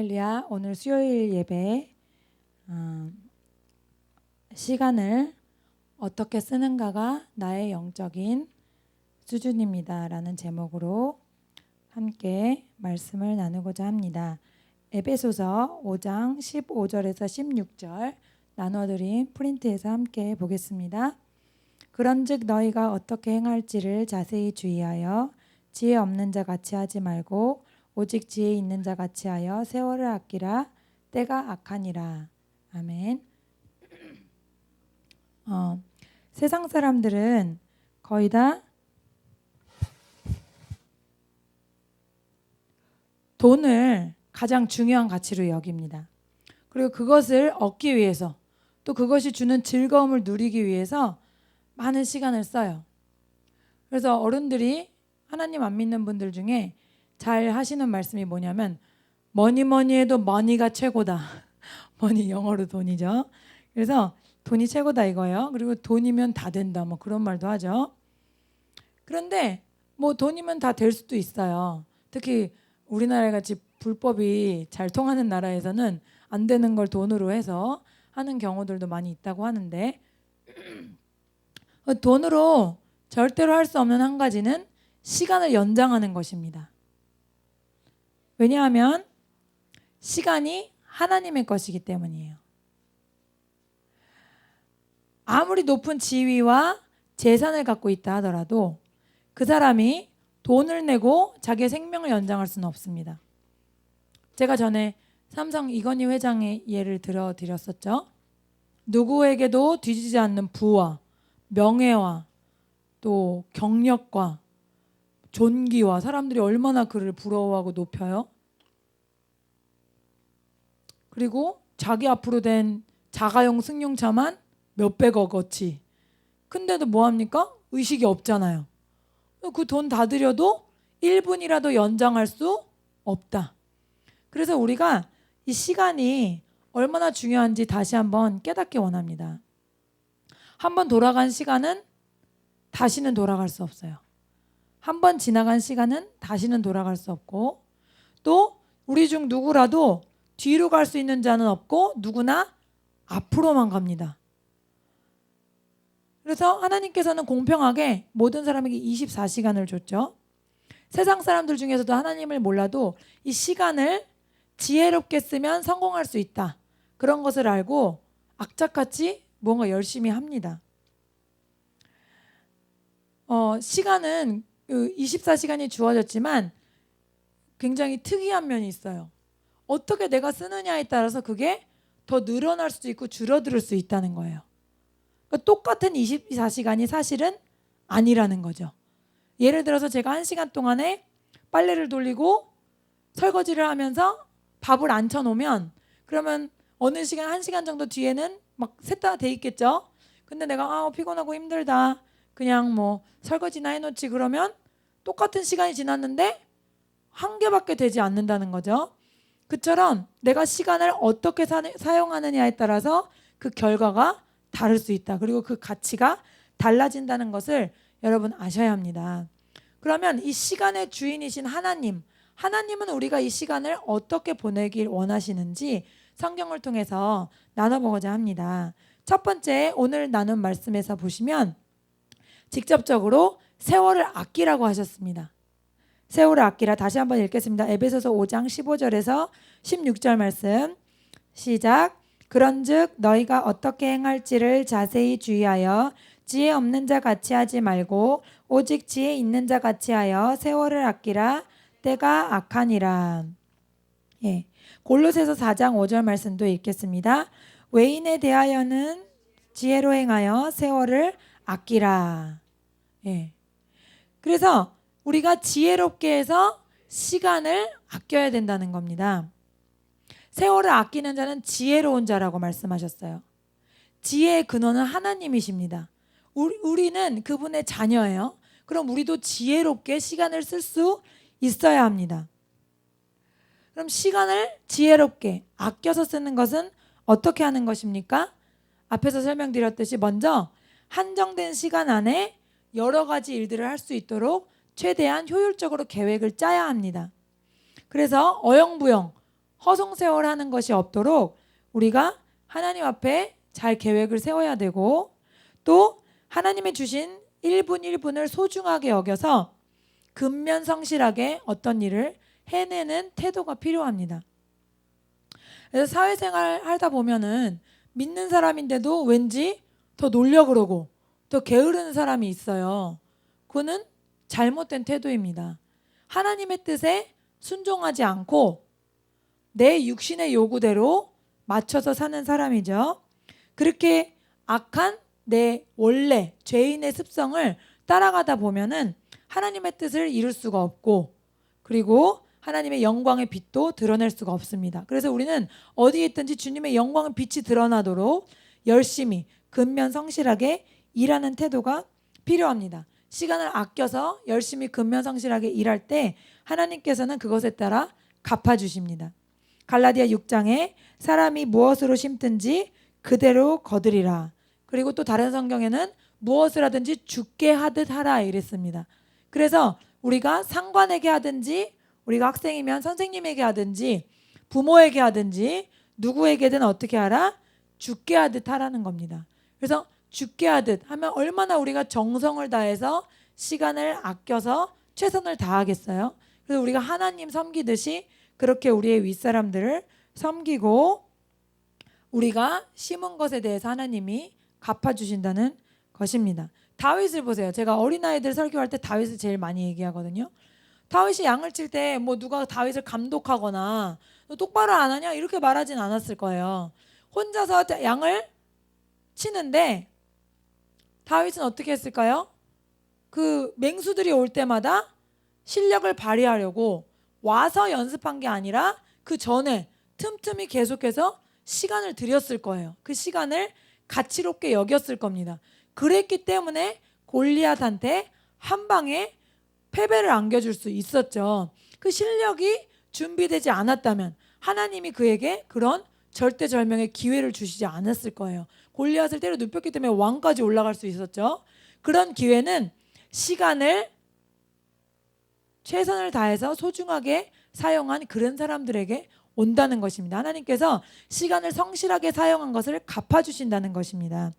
할렐루야. 오늘 수요일 예배 시간을 어떻게 쓰는가가 나의 영적인 수준입니다 라는 제목으로 함께 말씀을 나누고자 합니다. 에베소서 5장 15절에서 16절 나눠드린 프린트에서 함께 보겠습니다. 그런즉 너희가 어떻게 행할지를 자세히 주의하여 지혜 없는 자 같이 하지 말고 오직 지혜 있는 자 같이 하여 세월을 아끼라. 때가 악하니라. 아멘. 세상 사람들은 거의 다 돈을 가장 중요한 가치로 여깁니다. 그리고 그것을 얻기 위해서 또 그것이 주는 즐거움을 누리기 위해서 많은 시간을 써요. 그래서 어른들이 하나님 안 믿는 분들 중에 잘 하시는 말씀이 뭐냐면 뭐니 해도 머니가 최고다. 머니 영어로 돈이죠. 그래서 돈이 최고다 이거예요. 그리고 돈이면 다 된다 뭐 그런 말도 하죠. 그런데 뭐 돈이면 다 될 수도 있어요. 특히 우리나라 같이 불법이 잘 통하는 나라에서는 안 되는 걸 돈으로 해서 하는 경우들도 많이 있다고 하는데 돈으로 절대로 할 수 없는 한 가지는 시간을 연장하는 것입니다. 왜냐하면 시간이 하나님의 것이기 때문이에요. 아무리 높은 지위와 재산을 갖고 있다 하더라도 그 사람이 돈을 내고 자기의 생명을 연장할 수는 없습니다. 제가 전에 삼성 이건희 회장의 예를 들어드렸었죠. 누구에게도 뒤지지 않는 부와 명예와 또 경력과 존귀와 사람들이 얼마나 그를 부러워하고 높여요. 그리고 자기 앞으로 된 자가용 승용차만 몇백억어치. 근데도 뭐합니까? 의식이 없잖아요. 그 돈 다 들여도 1분이라도 연장할 수 없다. 그래서 우리가 이 시간이 얼마나 중요한지 다시 한번 깨닫기 원합니다. 한번 돌아간 시간은 다시는 돌아갈 수 없어요. 한번 지나간 시간은 다시는 돌아갈 수 없고 또 우리 중 누구라도 뒤로 갈 수 있는 자는 없고 누구나 앞으로만 갑니다. 그래서 하나님께서는 공평하게 모든 사람에게 24시간을 줬죠. 세상 사람들 중에서도 하나님을 몰라도 이 시간을 지혜롭게 쓰면 성공할 수 있다. 그런 것을 알고 악착같이 뭔가 열심히 합니다. 시간은 24시간이 주어졌지만 굉장히 특이한 면이 있어요. 어떻게 내가 쓰느냐에 따라서 그게 더 늘어날 수도 있고 줄어들 수 있다는 거예요. 그러니까 똑같은 24시간이 사실은 아니라는 거죠. 예를 들어서 제가 1시간 동안에 빨래를 돌리고 설거지를 하면서 밥을 안 쳐놓으면 그러면 어느 시간 1시간 정도 뒤에는 막 셋 다 돼 있겠죠. 근데 내가 피곤하고 힘들다. 그냥 뭐 설거지나 해놓지 그러면 똑같은 시간이 지났는데 한 개밖에 되지 않는다는 거죠. 그처럼 내가 시간을 어떻게 사용하느냐에 따라서 그 결과가 다를 수 있다. 그리고 그 가치가 달라진다는 것을 여러분 아셔야 합니다. 그러면 이 시간의 주인이신 하나님은 우리가 이 시간을 어떻게 보내길 원하시는지 성경을 통해서 나눠보고자 합니다. 첫 번째 오늘 나눈 말씀에서 보시면 직접적으로 세월을 아끼라고 하셨습니다. 세월을 아끼라. 다시 한번 읽겠습니다. 에베소서 5장 15절에서 16절 말씀 시작. 그런즉 너희가 어떻게 행할지를 자세히 주의하여 지혜 없는 자 같이 하지 말고 오직 지혜 있는 자 같이 하여 세월을 아끼라. 때가 악하니라. 골로새서 4장 5절 말씀도 읽겠습니다. 외인에 대하여는 지혜로 행하여 세월을 아끼라. 그래서 우리가 지혜롭게 해서 시간을 아껴야 된다는 겁니다. 세월을 아끼는 자는 지혜로운 자라고 말씀하셨어요. 지혜의 근원은 하나님이십니다. 우리는 그분의 자녀예요. 그럼 우리도 지혜롭게 시간을 쓸 수 있어야 합니다. 그럼 시간을 지혜롭게 아껴서 쓰는 것은 어떻게 하는 것입니까? 앞에서 설명드렸듯이 먼저 한정된 시간 안에 여러 가지 일들을 할 수 있도록 최대한 효율적으로 계획을 짜야 합니다. 그래서 어영부영 허송세월하는 것이 없도록 우리가 하나님 앞에 잘 계획을 세워야 되고, 또 하나님이 주신 1분 1분을 소중하게 여겨서 근면성실하게 어떤 일을 해내는 태도가 필요합니다. 그래서 사회생활 하다 보면은 믿는 사람인데도 왠지 더 놀려 그러고 더 게으르는 사람이 있어요. 그거는 잘못된 태도입니다. 하나님의 뜻에 순종하지 않고 내 육신의 요구대로 맞춰서 사는 사람이죠. 그렇게 악한 내 원래 죄인의 습성을 따라가다 보면은 하나님의 뜻을 이룰 수가 없고, 그리고 하나님의 영광의 빛도 드러낼 수가 없습니다. 그래서 우리는 어디에 있든지 주님의 영광의 빛이 드러나도록 열심히 근면성실하게 일하는 태도가 필요합니다. 시간을 아껴서 열심히 근면성실하게 일할 때 하나님께서는 그것에 따라 갚아주십니다. 갈라디아 6장에 사람이 무엇으로 심든지 그대로 거두리라. 그리고 또 다른 성경에는 무엇을 하든지 죽게 하듯 하라 이랬습니다. 그래서 우리가 상관에게 하든지, 우리가 학생이면 선생님에게 하든지, 부모에게 하든지 누구에게든 어떻게 하라? 죽게 하듯 하라는 겁니다. 그래서 죽게 하듯 하면 얼마나 우리가 정성을 다해서 시간을 아껴서 최선을 다하겠어요. 그래서 우리가 하나님 섬기듯이 그렇게 우리의 윗사람들을 섬기고 우리가 심은 것에 대해서 하나님이 갚아주신다는 것입니다. 다윗을 보세요. 제가 어린아이들 설교할 때 다윗을 제일 많이 얘기하거든요. 다윗이 양을 칠 때 뭐 누가 다윗을 감독하거나 너 똑바로 안 하냐 이렇게 말하진 않았을 거예요. 혼자서 양을 치는데 다윗은 어떻게 했을까요? 그 맹수들이 올 때마다 실력을 발휘하려고 와서 연습한 게 아니라 그 전에 틈틈이 계속해서 시간을 들였을 거예요. 그 시간을 가치롭게 여겼을 겁니다. 그랬기 때문에 골리앗한테 한 방에 패배를 안겨줄 수 있었죠. 그 실력이 준비되지 않았다면 하나님이 그에게 그런 절대절명의 기회를 주시지 않았을 거예요. 골리앗을 때려 눕혔기 때문에 왕까지 올라갈 수 있었죠. 그런 기회는 시간을 최선을 다해서 소중하게 사용한 그런 사람들에게 온다는 것입니다. 하나님께서 시간을 성실하게 사용한 것을 갚아주신다는 것입니다.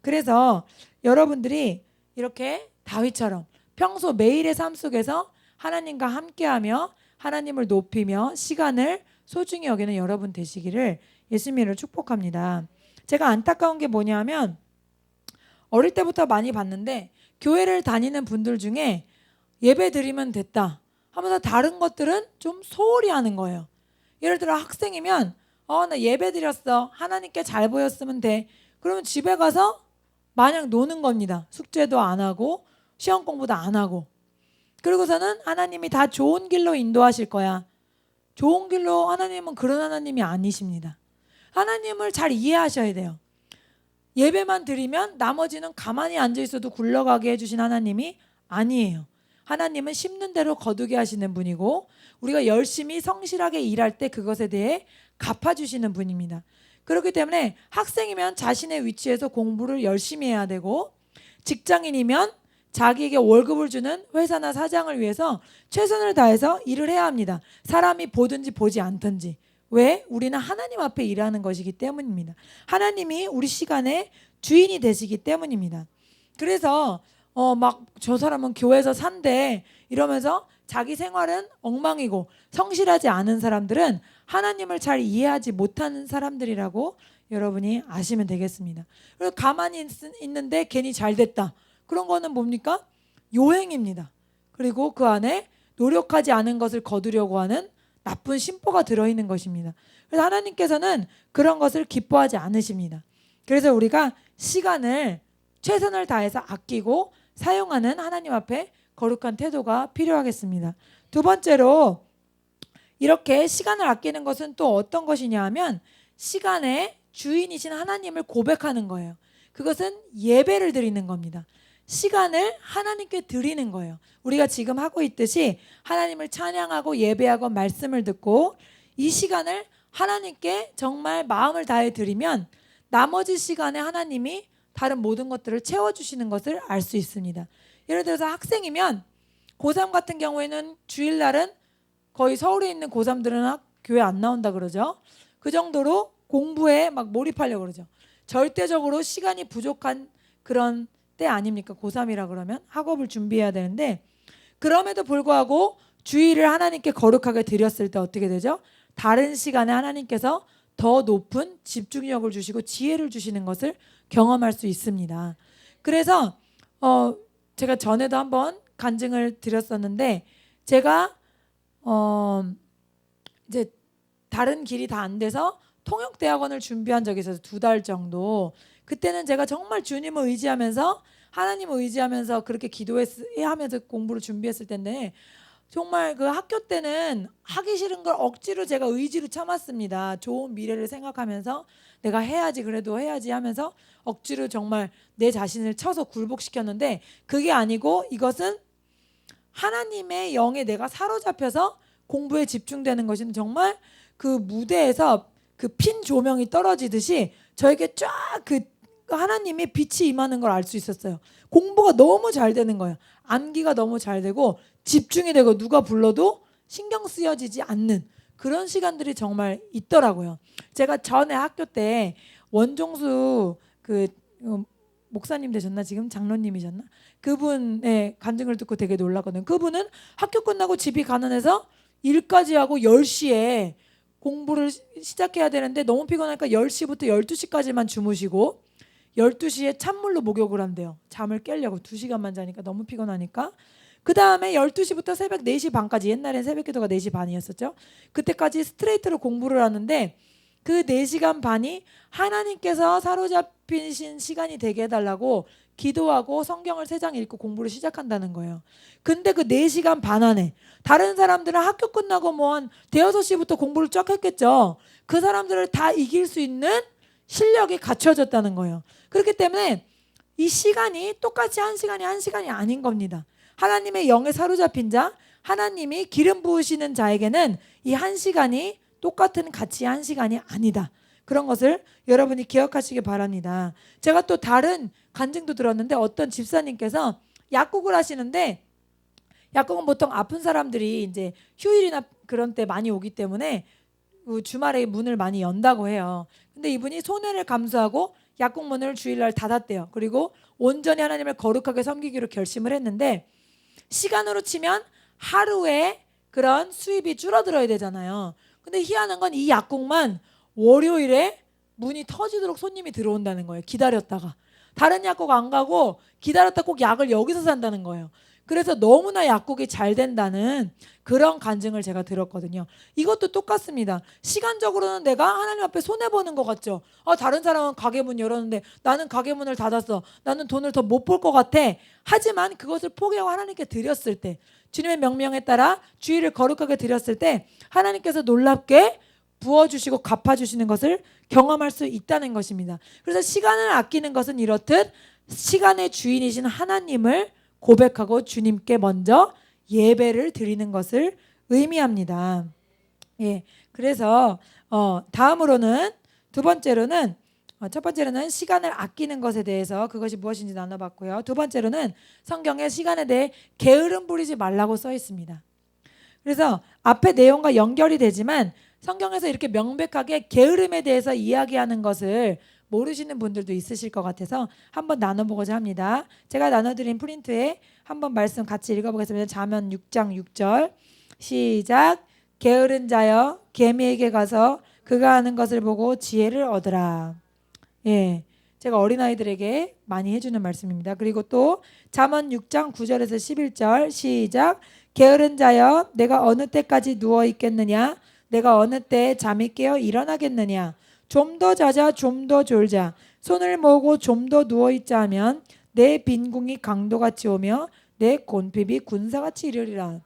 그래서 여러분들이 이렇게 다윗처럼 평소 매일의 삶 속에서 하나님과 함께하며 하나님을 높이며 시간을 소중히 여기는 여러분 되시기를 예수님으로 축복합니다. 제가 안타까운 게 뭐냐면 어릴 때부터 많이 봤는데 교회를 다니는 분들 중에 예배 드리면 됐다 하면서 다른 것들은 좀 소홀히 하는 거예요. 예를 들어 학생이면 나 예배 드렸어. 하나님께 잘 보였으면 돼. 그러면 집에 가서 마냥 노는 겁니다. 숙제도 안 하고 시험 공부도 안 하고. 그리고서는 하나님이 다 좋은 길로 인도하실 거야. 좋은 길로 하나님은 그런 하나님이 아니십니다. 하나님을 잘 이해하셔야 돼요. 예배만 드리면 나머지는 가만히 앉아있어도 굴러가게 해주신 하나님이 아니에요. 하나님은 심는 대로 거두게 하시는 분이고 우리가 열심히 성실하게 일할 때 그것에 대해 갚아주시는 분입니다. 그렇기 때문에 학생이면 자신의 위치에서 공부를 열심히 해야 되고 직장인이면 자기에게 월급을 주는 회사나 사장을 위해서 최선을 다해서 일을 해야 합니다. 사람이 보든지 보지 않든지. 왜? 우리는 하나님 앞에 일하는 것이기 때문입니다. 하나님이 우리 시간의 주인이 되시기 때문입니다. 그래서 막 저 사람은 교회에서 산대 이러면서 자기 생활은 엉망이고 성실하지 않은 사람들은 하나님을 잘 이해하지 못하는 사람들이라고 여러분이 아시면 되겠습니다. 그리고 가만히 있는데 괜히 잘 됐다. 그런 거는 뭡니까? 요행입니다. 그리고 그 안에 노력하지 않은 것을 거두려고 하는 나쁜 심보가 들어있는 것입니다. 그래서 하나님께서는 그런 것을 기뻐하지 않으십니다. 그래서 우리가 시간을 최선을 다해서 아끼고 사용하는 하나님 앞에 거룩한 태도가 필요하겠습니다. 두 번째로 이렇게 시간을 아끼는 것은 또 어떤 것이냐 하면 시간의 주인이신 하나님을 고백하는 거예요. 그것은 예배를 드리는 겁니다. 시간을 하나님께 드리는 거예요. 우리가 지금 하고 있듯이 하나님을 찬양하고 예배하고 말씀을 듣고 이 시간을 하나님께 정말 마음을 다해 드리면 나머지 시간에 하나님이 다른 모든 것들을 채워주시는 것을 알 수 있습니다. 예를 들어서 학생이면 고3 같은 경우에는 주일날은 거의 서울에 있는 고3들은 교회 안 나온다 그러죠. 그 정도로 공부에 막 몰입하려고 그러죠. 절대적으로 시간이 부족한 그런 때 아닙니까? 고3이라 그러면 학업을 준비해야 되는데, 그럼에도 불구하고 주일을 하나님께 거룩하게 드렸을 때 어떻게 되죠? 다른 시간에 하나님께서 더 높은 집중력을 주시고 지혜를 주시는 것을 경험할 수 있습니다. 그래서 제가 전에도 한번 간증을 드렸었는데, 제가 이제 다른 길이 다 안 돼서 통역대학원을 준비한 적이 있어서 2달 정도. 그때는 제가 정말 주님을 의지하면서 하나님을 의지하면서 그렇게 기도하면서 공부를 준비했을 텐데, 정말 그 학교 때는 하기 싫은 걸 억지로 제가 의지로 참았습니다. 좋은 미래를 생각하면서 내가 해야지, 그래도 해야지 하면서 억지로 정말 내 자신을 쳐서 굴복시켰는데, 그게 아니고 이것은 하나님의 영에 내가 사로잡혀서 공부에 집중되는 것이 정말 그 무대에서 그 핀 조명이 떨어지듯이 저에게 쫙 그 하나님의 빛이 임하는 걸 알 수 있었어요. 공부가 너무 잘 되는 거예요. 암기가 너무 잘 되고 집중이 되고 누가 불러도 신경 쓰여지지 않는 그런 시간들이 정말 있더라고요. 제가 전에 학교 때 원종수 그 목사님 되셨나, 지금 장로님이셨나, 그분의 간증을 듣고 되게 놀랐거든요. 그분은 학교 끝나고 집이 가난해서 일까지 하고 10시에 공부를 시작해야 되는데 너무 피곤하니까 10시부터 12시까지만 주무시고 12시에 찬물로 목욕을 한대요. 잠을 깨려고 2시간만 자니까 너무 피곤하니까. 그 다음에 12시부터 새벽 4시 반까지, 옛날엔 새벽기도가 4시 반이었었죠. 그때까지 스트레이트로 공부를 하는데 그 4시간 반이 하나님께서 사로잡히신 시간이 되게 해달라고 기도하고 성경을 3장 읽고 공부를 시작한다는 거예요. 근데 그 4시간 반 안에 다른 사람들은 학교 끝나고 뭐 한 대여섯 시부터 공부를 쫙 했겠죠. 그 사람들을 다 이길 수 있는 실력이 갖춰졌다는 거예요. 그렇기 때문에 이 시간이 똑같이 한 시간이 아닌 겁니다. 하나님의 영에 사로잡힌 자, 하나님이 기름 부으시는 자에게는 이 한 시간이 똑같은 가치의 한 시간이 아니다. 그런 것을 여러분이 기억하시기 바랍니다. 제가 또 다른 간증도 들었는데, 어떤 집사님께서 약국을 하시는데, 약국은 보통 아픈 사람들이 이제 휴일이나 그런 때 많이 오기 때문에 주말에 문을 많이 연다고 해요. 근데 이분이 손해를 감수하고 약국 문을 주일날 닫았대요. 그리고 온전히 하나님을 거룩하게 섬기기로 결심을 했는데, 시간으로 치면 하루에 그런 수입이 줄어들어야 되잖아요. 근데 희한한 건 이 약국만 월요일에 문이 터지도록 손님이 들어온다는 거예요. 기다렸다가. 다른 약국 안 가고 기다렸다 꼭 약을 여기서 산다는 거예요. 그래서 너무나 약국이 잘 된다는 그런 간증을 제가 들었거든요. 이것도 똑같습니다. 시간적으로는 내가 하나님 앞에 손해보는 것 같죠. 다른 사람은 가게 문 열었는데 나는 가게 문을 닫았어. 나는 돈을 더 못 벌 것 같아. 하지만 그것을 포기하고 하나님께 드렸을 때, 주님의 명령에 따라 주일을 거룩하게 드렸을 때 하나님께서 놀랍게 부어주시고 갚아주시는 것을 경험할 수 있다는 것입니다. 그래서 시간을 아끼는 것은 이렇듯 시간의 주인이신 하나님을 고백하고 주님께 먼저 예배를 드리는 것을 의미합니다. 예, 그래서 다음으로는 첫 번째로는 시간을 아끼는 것에 대해서 그것이 무엇인지 나눠봤고요. 두 번째로는 성경에 시간에 대해 게으름 부리지 말라고 써 있습니다. 그래서 앞에 내용과 연결이 되지만 성경에서 이렇게 명백하게 게으름에 대해서 이야기하는 것을 모르시는 분들도 있으실 것 같아서 한번 나눠보고자 합니다. 제가 나눠드린 프린트에 한번 말씀 같이 읽어보겠습니다. 잠언 6장 6절 시작. 게으른 자여 개미에게 가서 그가 하는 것을 보고 지혜를 얻으라. 예, 제가 어린아이들에게 많이 해주는 말씀입니다. 그리고 또 잠언 6장 9절에서 11절 시작. 게으른 자여 내가 어느 때까지 누워 있겠느냐, 내가 어느 때 잠이 깨어 일어나겠느냐. 좀 더 자자 좀 더 졸자, 손을 모으고 좀 더 누워있자 하면 내 빈궁이 강도같이 오며 내 곤핍이 군사같이 이르리라.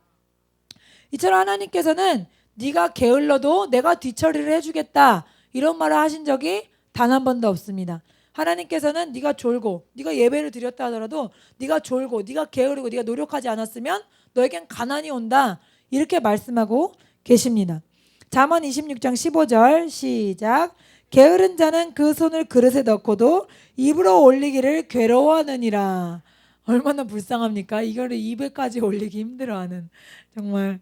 이처럼 하나님께서는 네가 게을러도 내가 뒤처리를 해주겠다 이런 말을 하신 적이 단 한 번도 없습니다. 하나님께서는 네가 졸고, 네가 예배를 드렸다 하더라도 네가 졸고 네가 게으르고 네가 노력하지 않았으면 너에겐 가난이 온다 이렇게 말씀하고 계십니다. 잠언 26장 15절 시작. 게으른 자는 그 손을 그릇에 넣고도 입으로 올리기를 괴로워하느니라. 얼마나 불쌍합니까? 이거를 입에까지 올리기 힘들어하는, 정말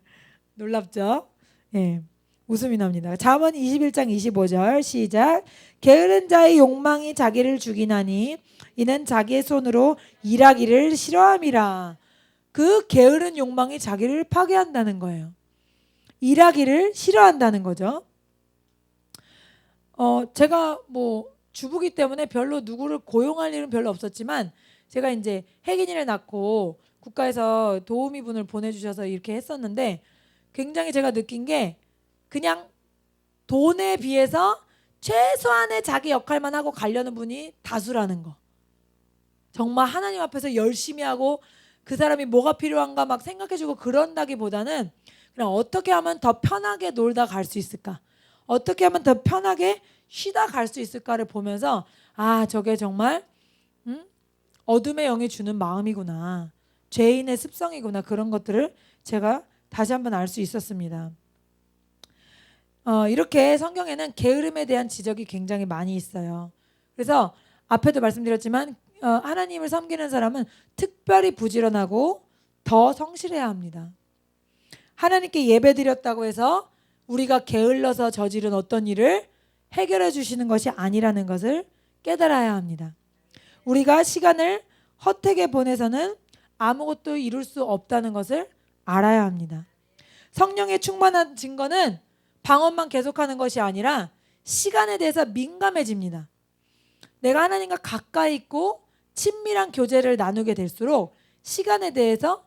놀랍죠? 예. 웃음이 납니다. 잠언 21장 25절 시작. 게으른 자의 욕망이 자기를 죽이나니 이는 자기의 손으로 일하기를 싫어함이라. 그 게으른 욕망이 자기를 파괴한다는 거예요. 일하기를 싫어한다는 거죠. 제가 뭐 주부기 때문에 별로 누구를 고용할 일은 별로 없었지만 제가 이제 혜긴이를 낳고 국가에서 도우미분을 보내주셔서 이렇게 했었는데 굉장히 제가 느낀 게 그냥 돈에 비해서 최소한의 자기 역할만 하고 가려는 분이 다수라는 거. 정말 하나님 앞에서 열심히 하고 그 사람이 뭐가 필요한가 막 생각해주고 그런다기보다는 그냥 어떻게 하면 더 편하게 놀다 갈 수 있을까, 어떻게 하면 더 편하게 쉬다 갈 수 있을까를 보면서 아, 저게 정말 어둠의 영이 주는 마음이구나, 죄인의 습성이구나, 그런 것들을 제가 다시 한번 알 수 있었습니다. 이렇게 성경에는 게으름에 대한 지적이 굉장히 많이 있어요. 그래서 앞에도 말씀드렸지만 하나님을 섬기는 사람은 특별히 부지런하고 더 성실해야 합니다. 하나님께 예배드렸다고 해서 우리가 게을러서 저지른 어떤 일을 해결해 주시는 것이 아니라는 것을 깨달아야 합니다. 우리가 시간을 헛되게 보내서는 아무것도 이룰 수 없다는 것을 알아야 합니다. 성령에 충만한 증거는 방언만 계속하는 것이 아니라 시간에 대해서 민감해집니다. 내가 하나님과 가까이 있고 친밀한 교제를 나누게 될수록 시간에 대해서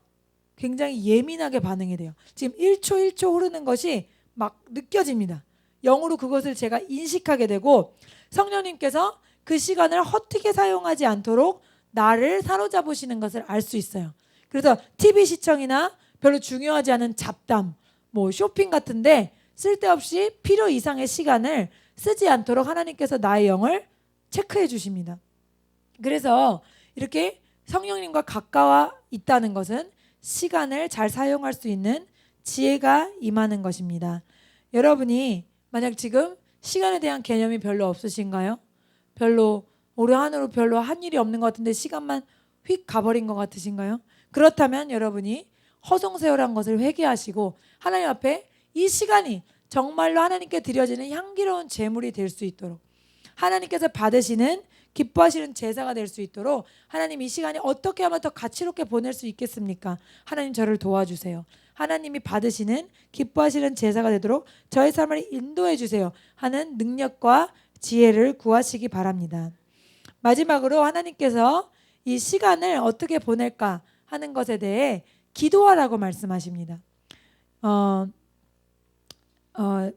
굉장히 예민하게 반응이 돼요. 지금 1초 1초 흐르는 것이 막 느껴집니다. 영으로 그것을 제가 인식하게 되고 성령님께서 그 시간을 헛되게 사용하지 않도록 나를 사로잡으시는 것을 알 수 있어요. 그래서 TV 시청이나 별로 중요하지 않은 잡담, 뭐 쇼핑 같은데 쓸데없이 필요 이상의 시간을 쓰지 않도록 하나님께서 나의 영을 체크해 주십니다. 그래서 이렇게 성령님과 가까워 있다는 것은 시간을 잘 사용할 수 있는 지혜가 임하는 것입니다. 여러분이 만약 지금 시간에 대한 개념이 별로 없으신가요? 별로 올해 한으로 별로 한 일이 없는 것 같은데 시간만 휙 가버린 것 같으신가요? 그렇다면 여러분이 허송세월한 것을 회개하시고 하나님 앞에 이 시간이 정말로 하나님께 드려지는 향기로운 제물이 될 수 있도록, 하나님께서 받으시는 기뻐하시는 제사가 될 수 있도록 하나님 이 시간이 어떻게 하면 더 가치롭게 보낼 수 있겠습니까? 하나님 저를 도와주세요. 하나님이 받으시는 기뻐하시는 제사가 되도록 저의 삶을 인도해 주세요 하는 능력과 지혜를 구하시기 바랍니다. 마지막으로 하나님께서 이 시간을 어떻게 보낼까 하는 것에 대해 기도하라고 말씀하십니다.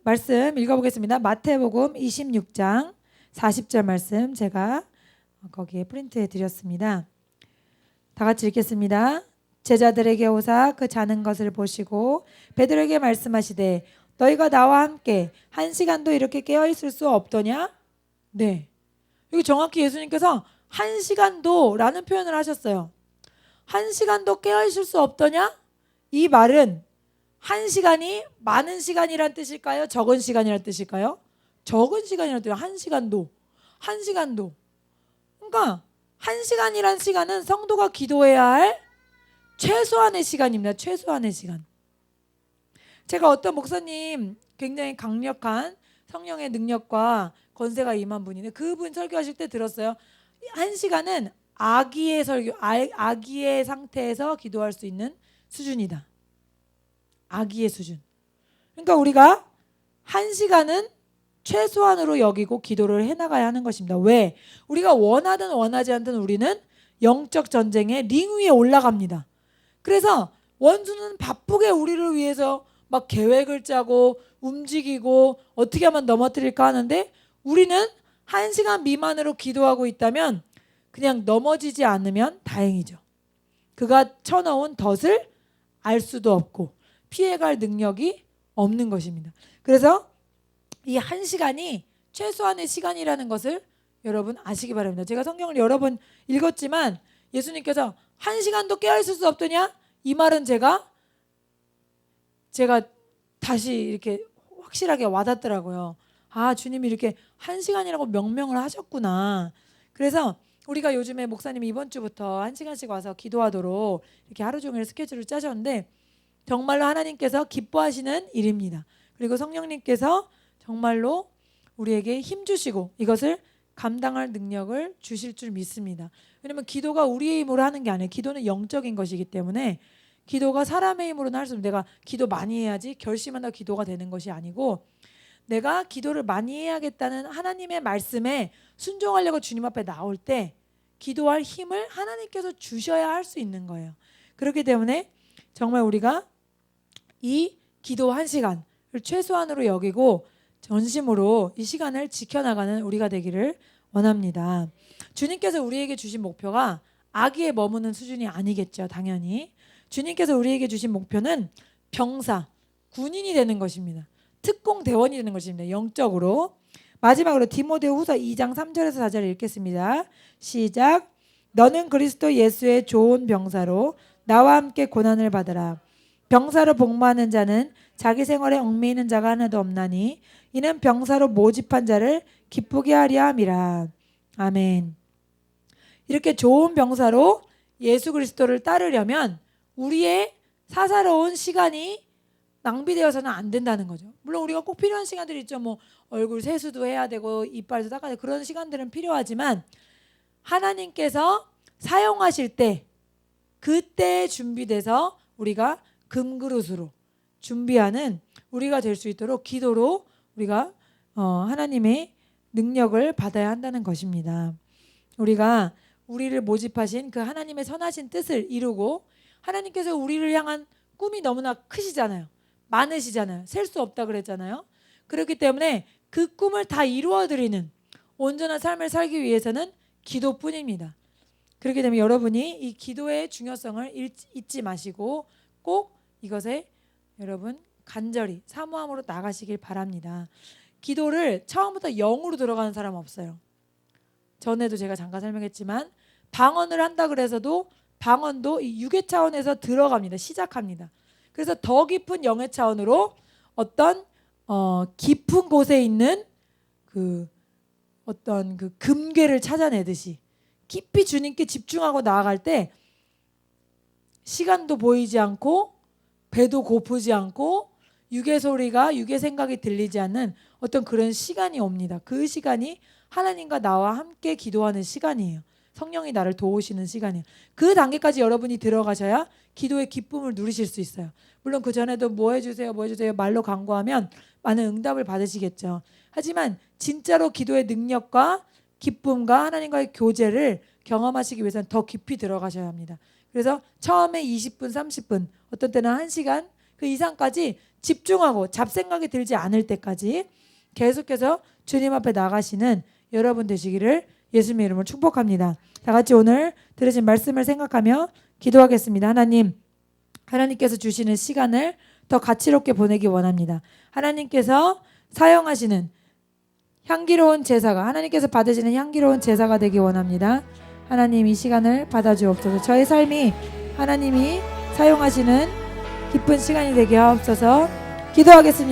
말씀 읽어보겠습니다. 마태복음 26장 40절 말씀 제가 거기에 프린트해 드렸습니다. 다 같이 읽겠습니다. 제자들에게 오사 그 자는 것을 보시고 베드로에게 말씀하시되 너희가 나와 함께 1시간도 이렇게 깨어 있을 수 없더냐? 네, 여기 정확히 예수님께서 1시간도 라는 표현을 하셨어요. 1시간도 깨어 있을 수 없더냐? 이 말은 1시간이 많은 시간이란 뜻일까요? 적은 시간이란 뜻일까요? 적은 시간이란 뜻이에요. 1시간도. 그러니까 1시간이란 시간은 성도가 기도해야 할 최소한의 시간입니다. 최소한의 시간. 제가 어떤 목사님 굉장히 강력한 성령의 능력과 권세가 임한 분인데 그분 설교하실 때 들었어요. 1시간은 아기의 상태에서 기도할 수 있는 수준이다. 아기의 수준. 그러니까 우리가 1시간은 최소한으로 여기고 기도를 해나가야 하는 것입니다. 왜? 우리가 원하든 원하지 않든 우리는 영적 전쟁의 링 위에 올라갑니다. 그래서 원수는 바쁘게 우리를 위해서 막 계획을 짜고 움직이고 어떻게 하면 넘어뜨릴까 하는데 우리는 1시간 미만으로 기도하고 있다면 그냥 넘어지지 않으면 다행이죠. 그가 쳐넣은 덫을 알 수도 없고 피해갈 능력이 없는 것입니다. 그래서 이 1시간이 최소한의 시간이라는 것을 여러분 아시기 바랍니다. 제가 성경을 여러 번 읽었지만 예수님께서 1시간도 깨어있을 수 없더냐? 이 말은 제가 다시 이렇게 확실하게 와닿더라고요. 아, 주님이 이렇게 1시간이라고 명명을 하셨구나. 그래서 우리가 요즘에 목사님이 이번 주부터 1시간씩 와서 기도하도록 이렇게 하루 종일 스케줄을 짜셨는데 정말로 하나님께서 기뻐하시는 일입니다. 그리고 성령님께서 정말로 우리에게 힘 주시고 이것을 감당할 능력을 주실 줄 믿습니다. 왜냐하면 기도가 우리의 힘으로 하는 게 아니에요. 기도는 영적인 것이기 때문에 기도가 사람의 힘으로는 할 수 없는, 내가 기도 많이 해야지 결심한다고 기도가 되는 것이 아니고 내가 기도를 많이 해야겠다는 하나님의 말씀에 순종하려고 주님 앞에 나올 때 기도할 힘을 하나님께서 주셔야 할 수 있는 거예요. 그렇기 때문에 정말 우리가 이 기도 1시간을 최소한으로 여기고 전심으로 이 시간을 지켜나가는 우리가 되기를 원합니다. 주님께서 우리에게 주신 목표가 아기에 머무는 수준이 아니겠죠. 당연히 주님께서 우리에게 주신 목표는 병사, 군인이 되는 것입니다. 특공 대원이 되는 것입니다. 영적으로. 마지막으로 디모데후서 2장 3절에서 4절을 읽겠습니다. 시작. 너는 그리스도 예수의 좋은 병사로 나와 함께 고난을 받으라. 병사로 복무하는 자는 자기 생활에 얽매이는 자가 하나도 없나니 이는 병사로 모집한 자를 기쁘게 하려 함이라. 아멘. 이렇게 좋은 병사로 예수 그리스도를 따르려면 우리의 사사로운 시간이 낭비되어서는 안 된다는 거죠. 물론 우리가 꼭 필요한 시간들이 있죠. 뭐 얼굴 세수도 해야 되고 이빨도 닦아야 되고 그런 시간들은 필요하지만 하나님께서 사용하실 때 그때 준비돼서 우리가 금그릇으로 준비하는 우리가 될 수 있도록 기도로 우리가 하나님의 능력을 받아야 한다는 것입니다. 우리가 우리를 모집하신 그 하나님의 선하신 뜻을 이루고 하나님께서 우리를 향한 꿈이 너무나 크시잖아요. 많으시잖아요. 셀 수 없다 그랬잖아요. 그렇기 때문에 그 꿈을 다 이루어드리는 온전한 삶을 살기 위해서는 기도뿐입니다. 그렇기 때문에 여러분이 이 기도의 중요성을 잊지 마시고 꼭 이것에 여러분 간절히 사모함으로 나가시길 바랍니다. 기도를 처음부터 0으로 들어가는 사람 없어요. 전에도 제가 잠깐 설명했지만 방언을 한다 그래서도 방언도 이 육의 차원에서 들어갑니다. 시작합니다. 그래서 더 깊은 영의 차원으로 어떤 깊은 곳에 있는 그 어떤 그 금괴를 찾아내듯이 깊이 주님께 집중하고 나아갈 때 시간도 보이지 않고 배도 고프지 않고 육의 소리가 육의 생각이 들리지 않는 어떤 그런 시간이 옵니다. 그 시간이 하나님과 나와 함께 기도하는 시간이에요. 성령이 나를 도우시는 시간이에요. 그 단계까지 여러분이 들어가셔야 기도의 기쁨을 누리실 수 있어요. 물론 그 전에도 뭐 해주세요 뭐 해주세요 말로 간구하면 많은 응답을 받으시겠죠. 하지만 진짜로 기도의 능력과 기쁨과 하나님과의 교제를 경험하시기 위해서는 더 깊이 들어가셔야 합니다. 그래서 처음에 20분 30분 어떤 때는 1시간 그 이상까지 집중하고 잡생각이 들지 않을 때까지 계속해서 주님 앞에 나가시는 여러분 되시기를 예수님의 이름으로 축복합니다. 다 같이 오늘 들으신 말씀을 생각하며 기도하겠습니다. 하나님께서 주시는 시간을 더 가치롭게 보내기 원합니다. 하나님께서 사용하시는 향기로운 제사가 하나님께서 받으시는 향기로운 제사가 되기 원합니다. 하나님 이 시간을 받아주옵소서. 저의 삶이 하나님이 사용하시는 기쁜 시간이 되게 하옵소서. 기도하겠습니다.